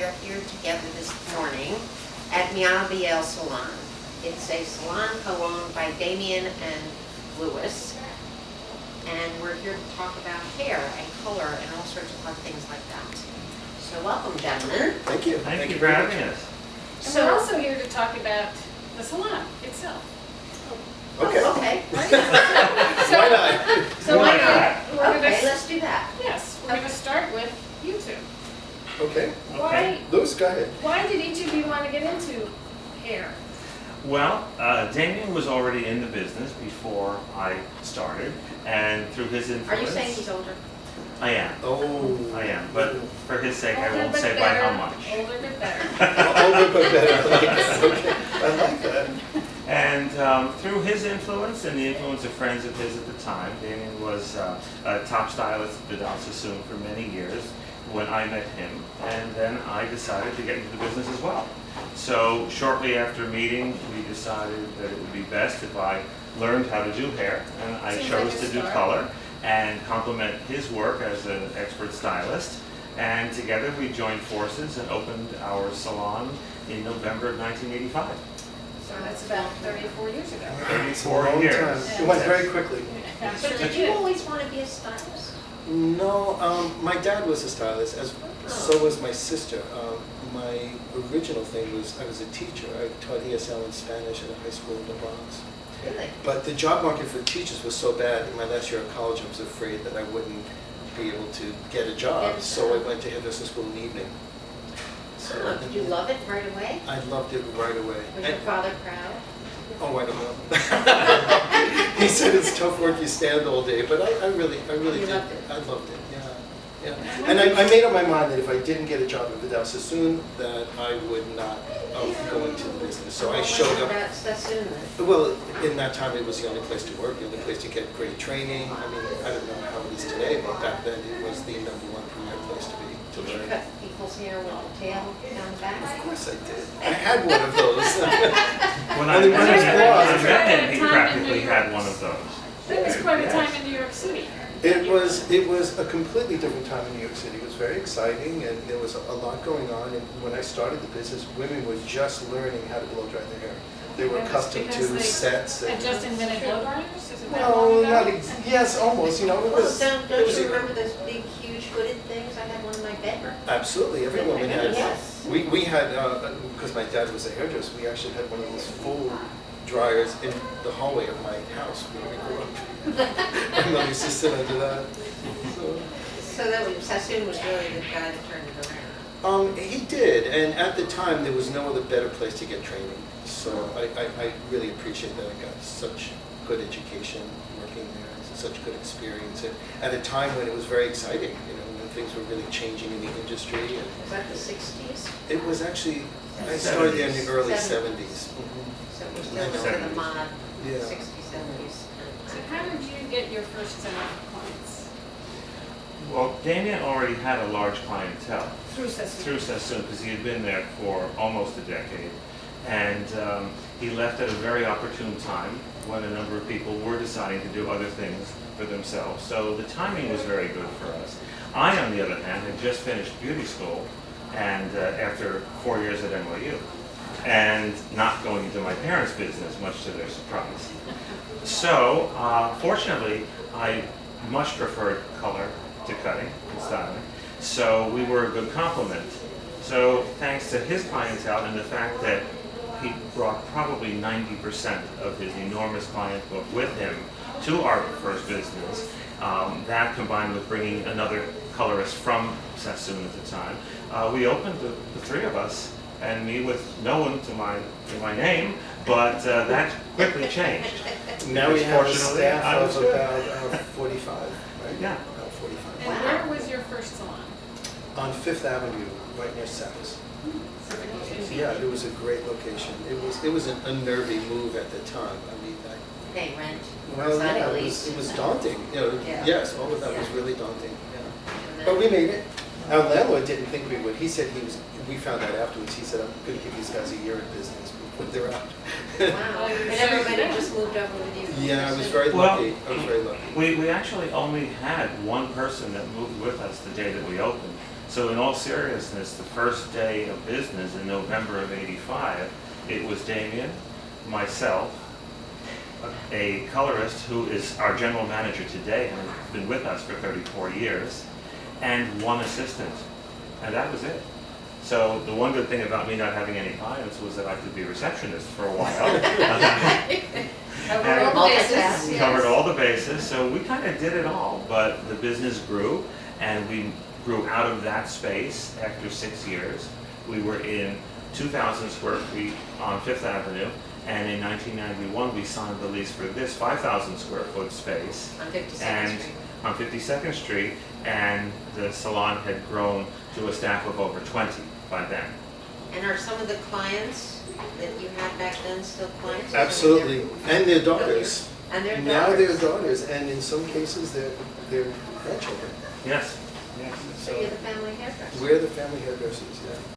are here together this morning at Miano Salon. It's a salon co-owned by Damien and Louis. And we're here to talk about hair and color and all sorts of fun things like that. So welcome, gentlemen. Thank you. Thank you for having us. And we're also here to talk about the salon itself. Okay. Oh, okay. So, Why not? So Why why not? not? We're Okay, gonna, let's do that. yes, we're gonna start with you two. Okay. Why, Louis, go ahead. why did each of you want to get into hair? Well, Damien was already in the business before I started, and through his Are influence... you saying he's older? I am. Oh. I am, but for his sake, I Older won't but say by better, how much. Older but better. Older but better. Okay. I like that. And through his influence and the influence of friends of his at the time, Damien was a top stylist at Vidal Sassoon for many years when I met him, and then I decided to get into the business as well. So shortly after meeting, we decided that it would be best if I learned how to do hair, and I Seems chose like a to do start. color and complement his work as an expert stylist. And together we joined forces and opened our salon in November of 1985. So that's about 34 years ago. It's a long years. time. It went very quickly. I'm So sure did it you did. always want to be a stylist? No, my dad was a stylist, so was my sister. My original thing was I was a teacher. I taught ESL and Spanish at a high school in the Bronx. Really? But the job market for teachers was so bad in my last year of college, I was afraid that I wouldn't be able to get a job. Get a So I job. went to hairdresser school in the evening. So Oh, did you love it right away? I loved it right away. Was your father proud? Oh, I don't know. He said it's tough work, you stand all day, but I really You did. loved it? I loved it, yeah. And I made up my mind that if I didn't get a job at Vidal Sassoon, that I would not go into the business. So I showed up. That's soon then. Well, in that time, it was the only place to work, the only place to get great training. I mean, I don't know how it is today, but back then it was the #1 premier place to be, to Did you learn. cut people's hair with the tail down the back? Of course I did. I had one of those. When I Only met one is him, blonde. he practically had one of those. That was quite a Yes. time in New York City. It was a completely different time in New York City. It was very exciting, and there was a lot going on. And when I started the business, women were just learning how to blow dry their hair. They were Because- accustomed because to they sets. Had just invented blow dryers? Is it that No, long not ago? yes, almost. You know, it Well, was. don't it was you a- remember those big, huge hooded things? I had one in my bedroom. Absolutely, every woman had. Yes. We had because my dad was a hairdresser. We actually had one of those full dryers in the hallway of my house where we grew up. My mother used to sit under that. So. So that was, Sassoon was really the guy that turned it around. He did, and at the time there was no other better place to get training. So I really appreciate that I got such good education working there, such good experience, and at a time when it was very exciting, you know, when things were really changing in the industry. And Was that the 60s? it was actually, I started there in the early 70s. 70s. So it was I still know. sort of the mod Yeah. 60s, 70s. So how did you get your first set of clients? Well, Damien already had a large clientele Through Sesame. through Sassoon because he had been there for almost a decade. And he left at a very opportune time when a number of people were deciding to do other things for themselves. So the timing was very good for us. I, on the other hand, had just finished beauty school and after 4 years at NYU and not going into my parents' business, much to their surprise. So fortunately, I much preferred color to cutting and styling. So we were a good complement. So thanks to his clientele and the fact that he brought probably 90% of his enormous client book with him to our first business, that combined with bringing another colorist from Sassoon at the time, we opened the three of us, and me with no one to my name, but that quickly changed. Now we have a Fortunately, staff I was of good. about 45, right? Yeah. About 45. And where was your first salon? On Fifth Avenue, right near Saks. Yeah, it was a great location. It was a nervy move at the time. I mean, Pay rent, well, sign yeah, a it lease. was daunting. You know, Yeah. yes, all of that was Yeah. really daunting. Yeah. And then- But we made it. Our landlord didn't think we would. He said we found out afterwards, he said, I'm going to give these guys a year in business before they're out. Wow, and everybody just moved over with you? Yeah, I was very Well, lucky. I was very lucky. We actually only had one person that moved with us the day that we opened. So in all seriousness, the first day of business in November of '85, it was Damien, myself, a colorist who is our general manager today and has been with us for 34 years, and one assistant. And that was it. So the one good thing about me not having any clients was that I could be a receptionist for a while. Covered all the bases, yes. Covered all the bases, so we kind of did it all, but the business grew, and we grew out of that space after 6 years. We were in 2,000 square feet on Fifth Avenue, and in 1991 we signed the lease for this 5,000 square foot space. On 52nd And Street. on 52nd Street, and the salon had grown to a staff of over 20 by then. And are some of the clients that you had back then still clients? Or Absolutely, are and their daughters. they- And their Now daughters? they're daughters, and in some cases, they're grandchildren. Yes. So you're the family hairdresser? We're the family hairdressers, yeah.